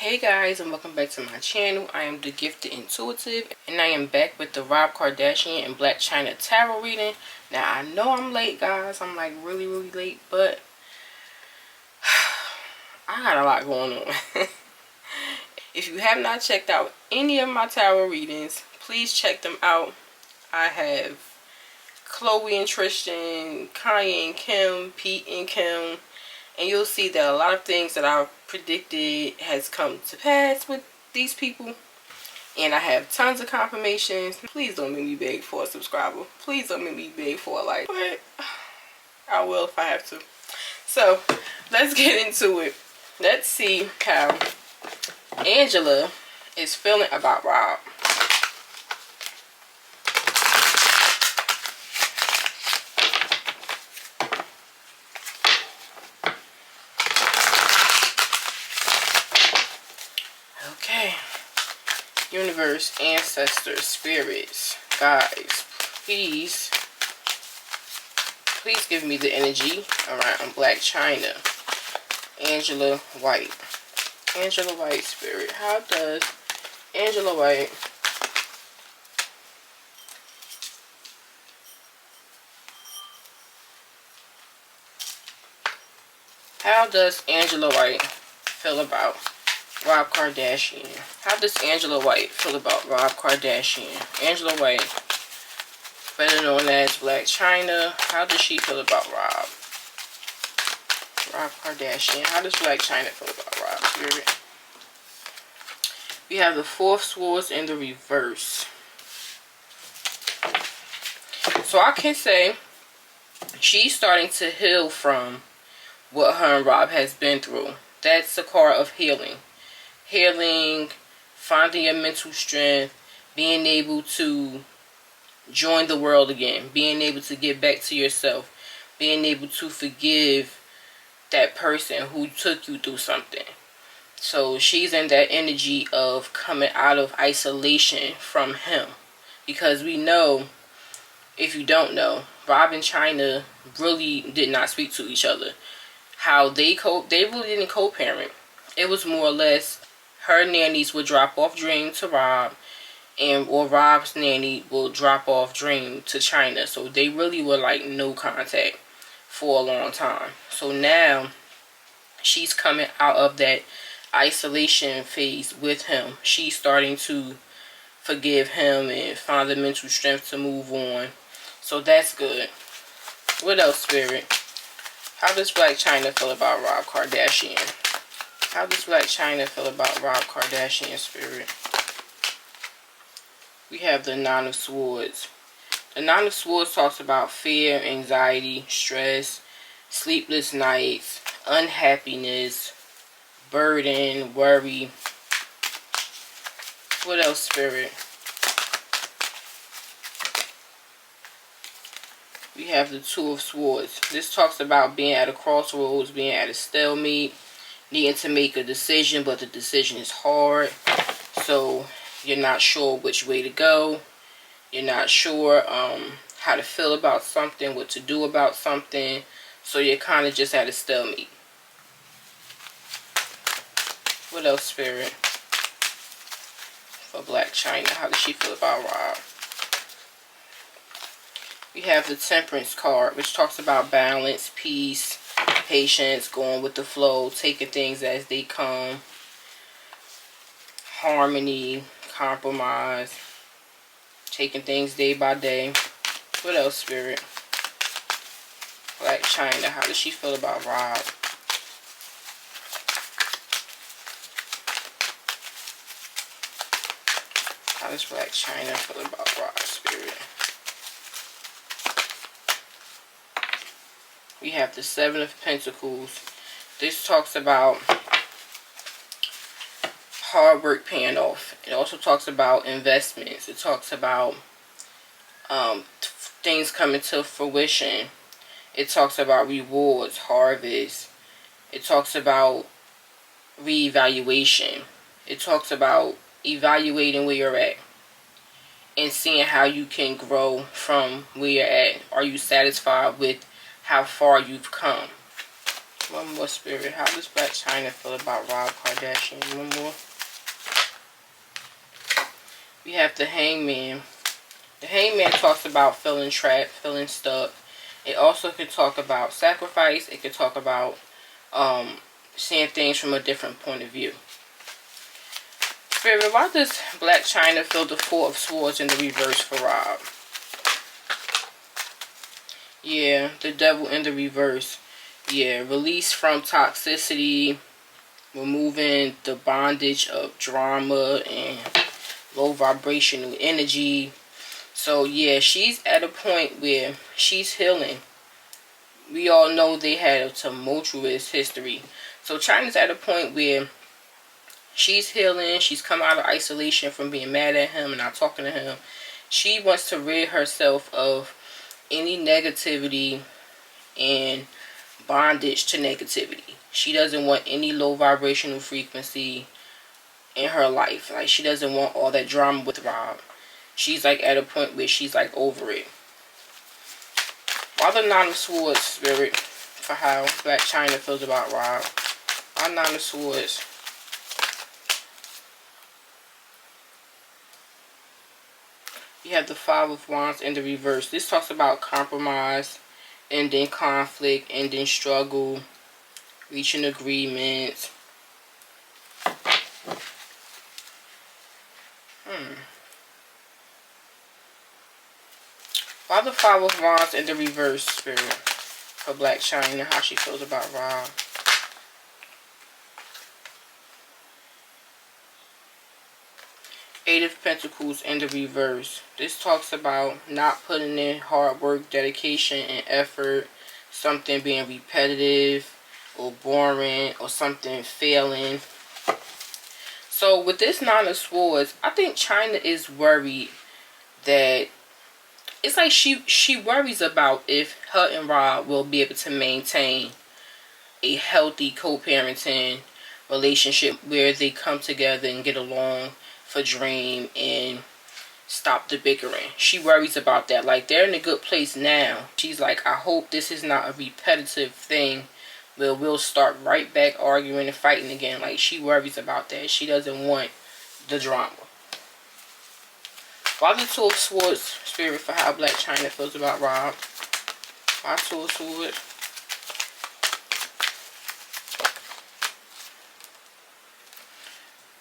Hey guys, and welcome back to my channel. I am the Gifted Intuitive, and I am back with the Rob Kardashian and Blac Chyna tarot reading. Now I know I'm late, guys. I'm like really late, but I got a lot going on. If you have not checked out any of my tarot readings, please check them out. I have Chloe and Tristan, Kanye and Kim, Pete and Kim, and you'll see that a lot of things that I predicted has come to pass with these people. And I have tons of confirmations. Please don't make me beg for a subscriber. Please don't make me beg for a like. But I will if I have to. So, let's get into it. Let's see how Angela is feeling about Rob. Okay. Universe, ancestors, spirits, guys, please give me the energy around Blac Chyna. Angela White. Angela White spirit. How does Angela White feel about Rob Kardashian? How does Angela White feel about Rob Kardashian? Angela White, better known as Blac Chyna. How does she feel about Rob? Rob Kardashian. How does Blac Chyna feel about Rob? Spirit. We have the Four of Swords in the reverse. So I can say she's starting to heal from what her and Rob has been through. That's the card of healing. Healing, finding your mental strength, being able to join the world again, being able to get back to yourself, being able to forgive that person who took you through something. So she's in that energy of coming out of isolation from him. Because we know, if you don't know, Rob and Chyna really did not speak to each other. How they really didn't co-parent. It was more or less her nannies would drop off Dream to Rob, or Rob's nanny will drop off Dream to Chyna. So they really were like no contact for a long time. So now she's coming out of that isolation phase with him. She's starting to forgive him and find the mental strength to move on. So that's good. What else, Spirit? How does Blac Chyna feel about Rob Kardashian? How does Blac Chyna feel about Rob Kardashian, Spirit? We have the Nine of Swords. The Nine of Swords talks about fear, anxiety, stress, sleepless nights, unhappiness, burden, worry. What else, Spirit? We have the Two of Swords. This talks about being at a crossroads, being at a stalemate, needing to make a decision, but the decision is hard. So you're not sure which way to go. You're not sure how to feel about something, what to do about something. So you're kind of just at a stalemate. What else, Spirit? For Blac Chyna, how does she feel about Rob? We have the Temperance card, which talks about balance, peace, patience, going with the flow, taking things as they come, harmony, compromise, taking things day by day. What else, Spirit? Blac Chyna, how does she feel about Rob? How does Blac Chyna feel about Rob, Spirit? We have the Seven of Pentacles. This talks about hard work paying off. It also talks about investments. It talks about things coming to fruition. It talks about rewards, harvest. It talks about reevaluation. It talks about evaluating where you're at and seeing how you can grow from where you're at. Are you satisfied with how far you've come? One more, Spirit. How does Blac Chyna feel about Rob Kardashian? One more. We have the Hangman. The Hangman talks about feeling trapped, feeling stuck. It also could talk about sacrifice. It could talk about seeing things from a different point of view. Spirit, why does Blac Chyna feel the Four of Swords in the reverse for Rob? Yeah, the Devil in the reverse. Yeah, release from toxicity, removing the bondage of drama and low vibrational energy. So yeah, she's at a point where she's healing. We all know they had a tumultuous history. So Chyna's at a point where she's healing. She's come out of isolation from being mad at him and not talking to him. She wants to rid herself of any negativity and bondage to negativity. She doesn't want any low vibrational frequency in her life. Like, she doesn't want all that drama with Rob. She's like at a point where she's like over it. Why the Nine of Swords, Spirit, for how Blac Chyna feels about Rob? Why Nine of Swords? You have the Five of Wands in the reverse. This talks about compromise, ending conflict, ending struggle, reaching agreements. Why the Five of Wands in the reverse, Spirit, for Blac Chyna, how she feels about Rob? Eight of Pentacles in the reverse. This talks about not putting in hard work, dedication, and effort. Something being repetitive or boring or something failing. So with this Nine of Swords, I think Chyna is worried that it's like she worries about if her and Rob will be able to maintain a healthy co-parenting relationship where they come together and get along for dream and stop the bickering. She worries about that. Like, they're in a good place now. She's like, I hope this is not a repetitive thing where we'll start right back arguing and fighting again. Like, she worries about that. She doesn't want the drama. Why the Two of Swords, Spirit, for how Blac Chyna feels about Rob? Why Two of Swords?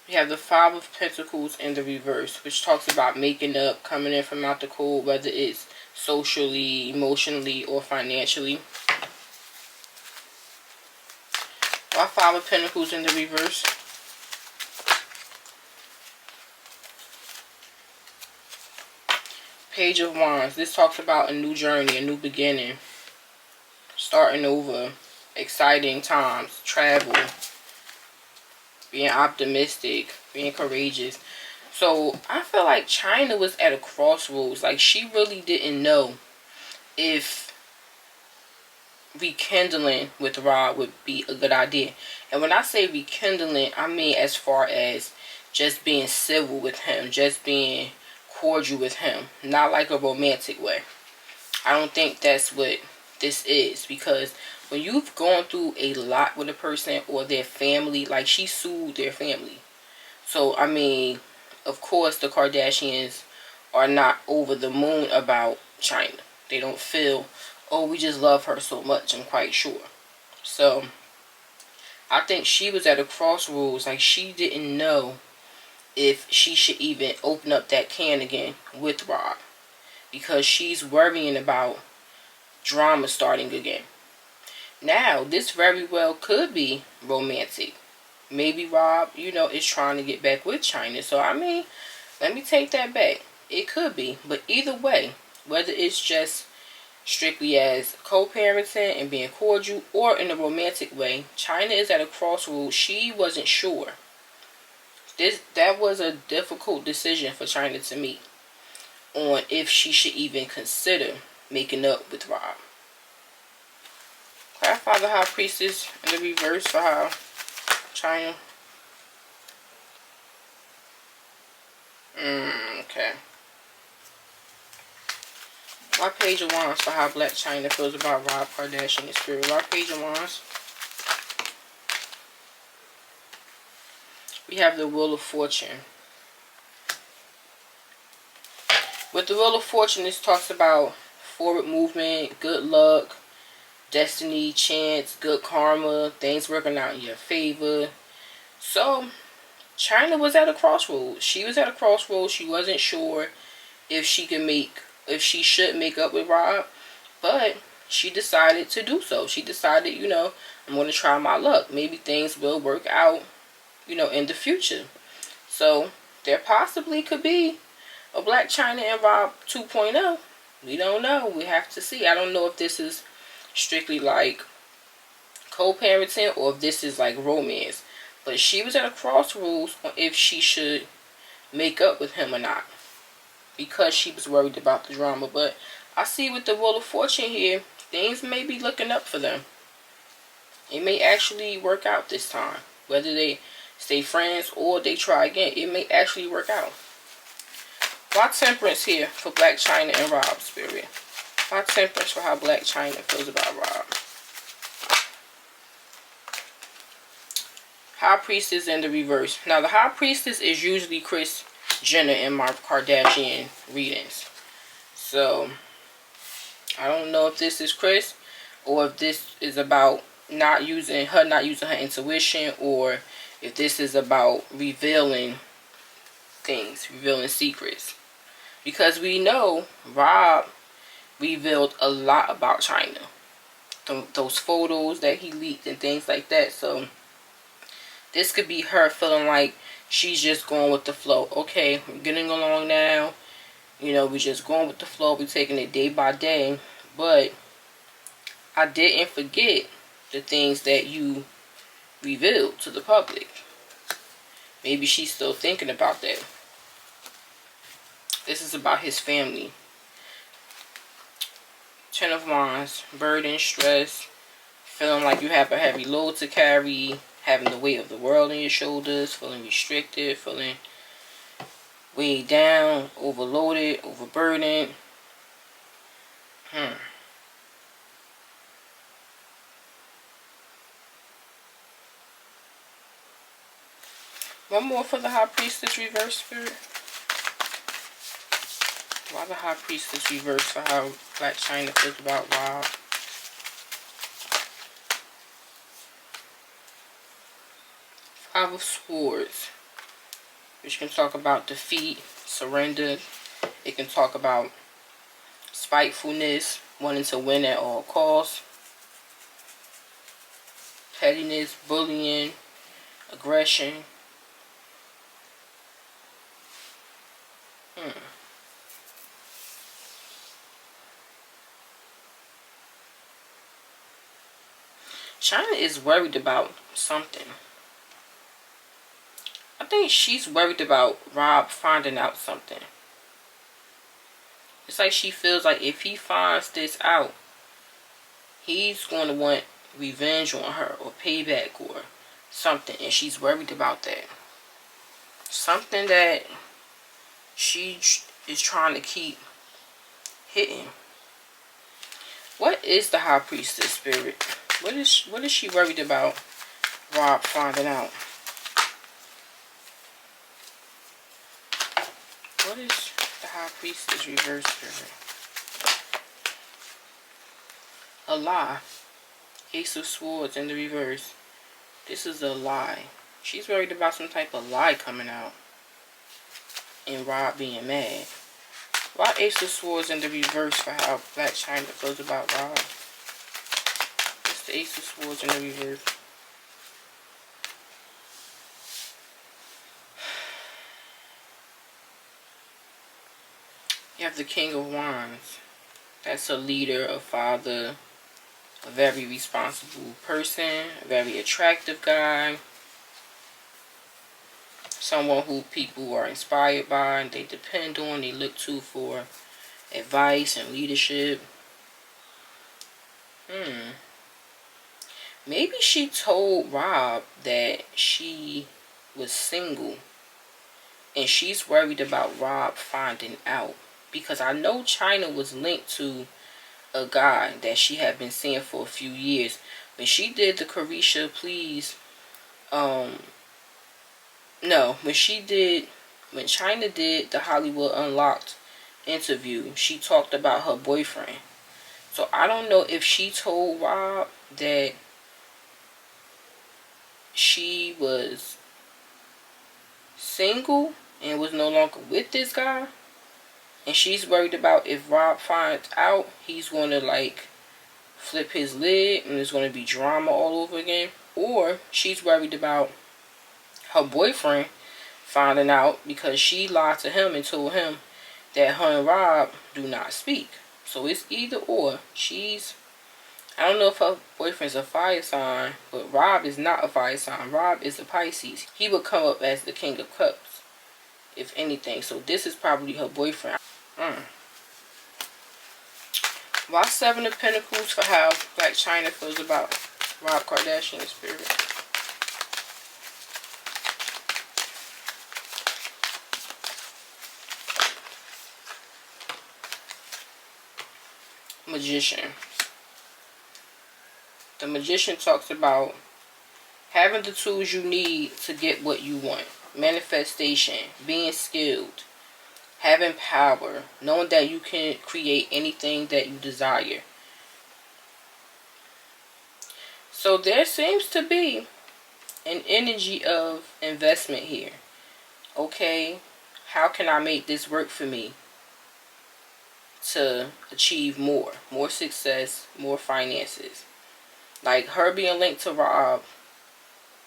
We have the Five of Pentacles in the reverse, which talks about making up, coming in from out the cold, whether it's socially, emotionally, or financially. Why Five of Pentacles in the reverse? Page of Wands. This talks about a new journey, a new beginning, starting over, exciting times, travel, being optimistic, being courageous. So I feel like Chyna was at a crossroads. Like, she really didn't know if rekindling with Rob would be a good idea. And when I say rekindling, I mean as far as just being civil with him, just being cordial with him, not like a romantic way. I don't think that's what this is, because when you've gone through a lot with a person or their family, like, she sued their family. So I mean, of course the Kardashians are not over the moon about Chyna. They don't feel, oh, we just love her so much. I'm quite sure. So I think she was at a crossroads. Like, she didn't know if she should even open up that can again with Rob, because she's worrying about drama starting again. Now, this very well could be romantic. Maybe Rob, is trying to get back with Chyna. So, I mean, let me take that back. It could be. But either way, whether it's just strictly as co-parenting and being cordial or in a romantic way, Chyna is at a crossroads. She wasn't sure. That was a difficult decision for Chyna to make on if she should even consider making up with Rob. Clarify the High Priestess in the reverse for how Chyna. Okay. Why Page of Wands for how Blac Chyna feels about Rob Kardashian in spirit? Why Page of Wands? we have the Wheel of Fortune. With the Wheel of Fortune, this talks about forward movement, good luck, destiny, chance, good karma, things working out in your favor. So, Chyna was at a crossroads. She was at a crossroads. She wasn't sure if she should make up with Rob, but she decided to do so. She decided, I'm going to try my luck. Maybe things will work out, in the future. So, there possibly could be a Blac Chyna and Rob 2.0. We don't know. We have to see. I don't know if this is strictly like co-parenting or if this is like romance. But she was at a crossroads on if she should make up with him or not, because she was worried about the drama. But I see with the Wheel of Fortune here, things may be looking up for them. It may actually work out this time. Whether they stay friends or they try again, it may actually work out. Why Temperance here for Blac Chyna and Rob, Spirit? Why Temperance for how Blac Chyna feels about Rob? High Priestess in the reverse. Now, the High Priestess is usually Kris Jenner in my Kardashian readings. So, I don't know if this is Kris or if this is about not using her intuition, or if this is about revealing things, revealing secrets. Because we know Rob revealed a lot about Chyna. Those photos that he leaked and things like that. So, this could be her feeling like she's just going with the flow. Okay, we're getting along now. We're just going with the flow. We're taking it day by day. But I didn't forget the things that you revealed to the public. Maybe she's still thinking about that. This is about his family. Ten of Wands, burden, stress, feeling like you have a heavy load to carry, having the weight of the world on your shoulders, feeling restricted, feeling weighed down, overloaded, overburdened. One more for the High Priestess reverse, Spirit. Why the High Priestess reverse for how Blac Chyna feels about Rob? Five of Swords, which can talk about defeat, surrender. It can talk about spitefulness, wanting to win at all costs, pettiness, bullying, aggression. Chyna is worried about something. I think she's worried about Rob finding out something. It's like she feels like if he finds this out, he's going to want revenge on her or payback or something. And she's worried about that. Something that she is trying to keep hidden. What is the High Priestess, Spirit? What is she worried about Rob finding out? What is the High Priestess reverse, Spirit? A lie. Ace of Swords in the reverse. This is a lie. She's worried about some type of lie coming out and Rob being mad. Why Ace of Swords in the reverse for how Blac Chyna feels about Rob? What's the Ace of Swords in the reverse? You have the King of Wands. That's a leader, a father, a very responsible person, a very attractive guy. Someone who people are inspired by and they depend on, they look to for advice and leadership. Maybe she told Rob that she was single and she's worried about Rob finding out. Because I know Chyna was linked to a guy that she had been seeing for a few years. When she did the Carisha Please No, when Chyna did the Hollywood Unlocked interview, she talked about her boyfriend. So I don't know if she told Rob that she was single and was no longer with this guy, and she's worried about if Rob finds out, he's going to like flip his lid and there's going to be drama all over again. Or she's worried about her boyfriend finding out because she lied to him and told him that her and Rob do not speak. So it's either or. I don't know if her boyfriend's a fire sign, but Rob is not a fire sign. Rob is a Pisces. He would come up as the King of Cups, if anything. So this is probably her boyfriend. Why Seven of Pentacles for how Blac Chyna feels about Rob Kardashian spirit? Magician. The Magician talks about having the tools you need to get what you want. Manifestation, being skilled, having power, knowing that you can create anything that you desire. So there seems to be an energy of investment here. Okay, how can I make this work for me to achieve more success, more finances? Like her being linked to Rob,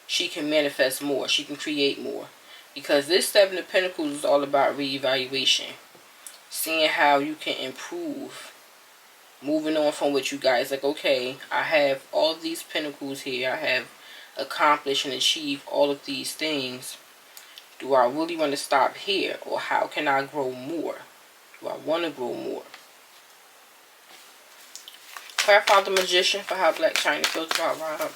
she can manifest more, she can create more. Because this Seven of Pentacles is all about reevaluation. Seeing how you can improve. Moving on from what you guys, like, okay, I have all of these pentacles here. I have accomplished and achieved all of these things. Do I really want to stop here? Or how can I grow more? Do I want to grow more? Clarify the Magician for how Blac Chyna feels about Rob.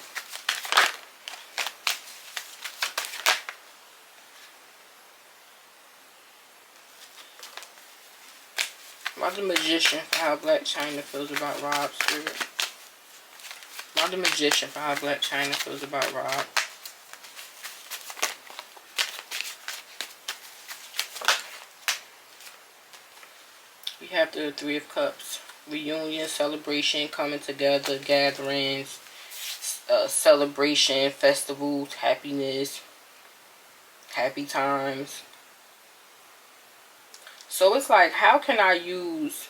Why the Magician for how Blac Chyna feels about Rob's spirit? Why the Magician for how Blac Chyna feels about Rob? We have the Three of Cups. Reunion, celebration, coming together, gatherings, celebration, festivals, happiness, happy times. So it's like, how can I use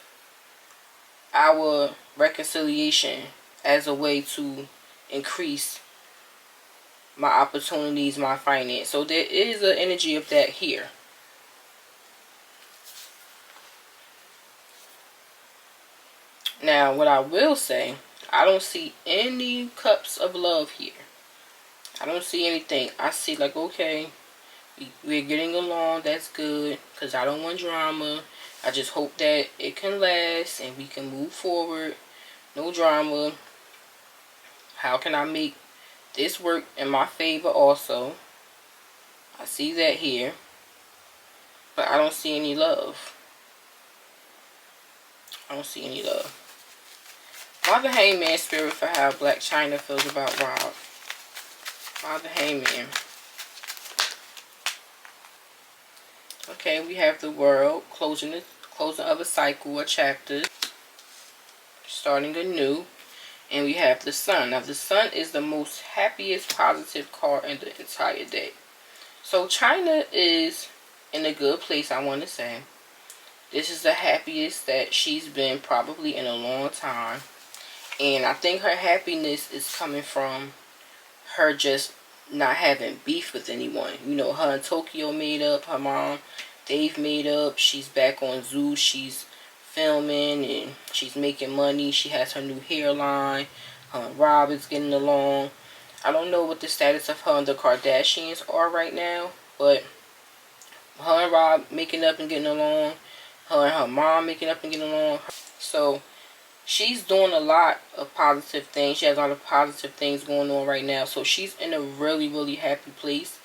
our reconciliation as a way to increase my opportunities, my finance? So there is an energy of that here. Now, what I will say, I don't see any cups of love here. I don't see anything. I see like, okay, we're getting along. That's good, because I don't want drama. I just hope that it can last and we can move forward. No drama. How can I make this work in my favor also? I see that here. But I don't see any love. I don't see any love. Why the Hangman spirit for how Blac Chyna feels about Rob? Why the Hangman? Okay, we have the World, closing of a cycle, a chapter, starting anew. And we have the Sun. Now, the Sun is the most happiest, positive card in the entire deck. So, Chyna is in a good place, I want to say. This is the happiest that she's been probably in a long time. And I think her happiness is coming from her just not having beef with anyone. You know, her and Tokyo made up. Her mom, they've made up. She's back on Zeus. She's filming and she's making money. She has her new hairline. Her and Rob is getting along. I don't know what the status of her and the Kardashians are right now, but her and Rob making up and getting along. Her and her mom making up and getting along. So she's doing a lot of positive things. She has a lot of positive things going on right now. So she's in a really, really happy place.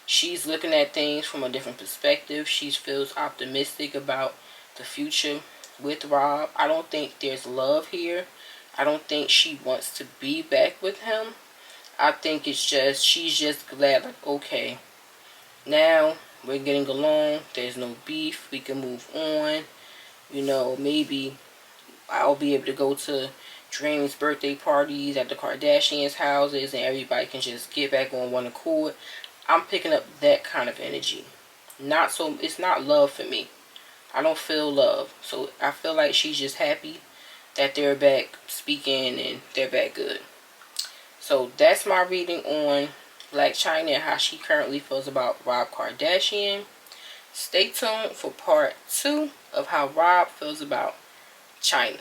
She's looking at things from a different perspective. She feels optimistic about the future with Rob. I don't think there's love here. I don't think she wants to be back with him. I think it's just, she's just glad, like, okay, Now we're getting along. There's no beef. We can move on. You know, maybe I'll be able to go to Dream's birthday parties at the Kardashians' houses and everybody can just get back on one accord. I'm picking up that kind of energy. Not so, it's not love for me. I don't feel love. So I feel like she's just happy that they're back speaking and they're back good. So that's my reading on Blac Chyna and how she currently feels about Rob Kardashian. Stay tuned for part 2 of how Rob feels about Chyna.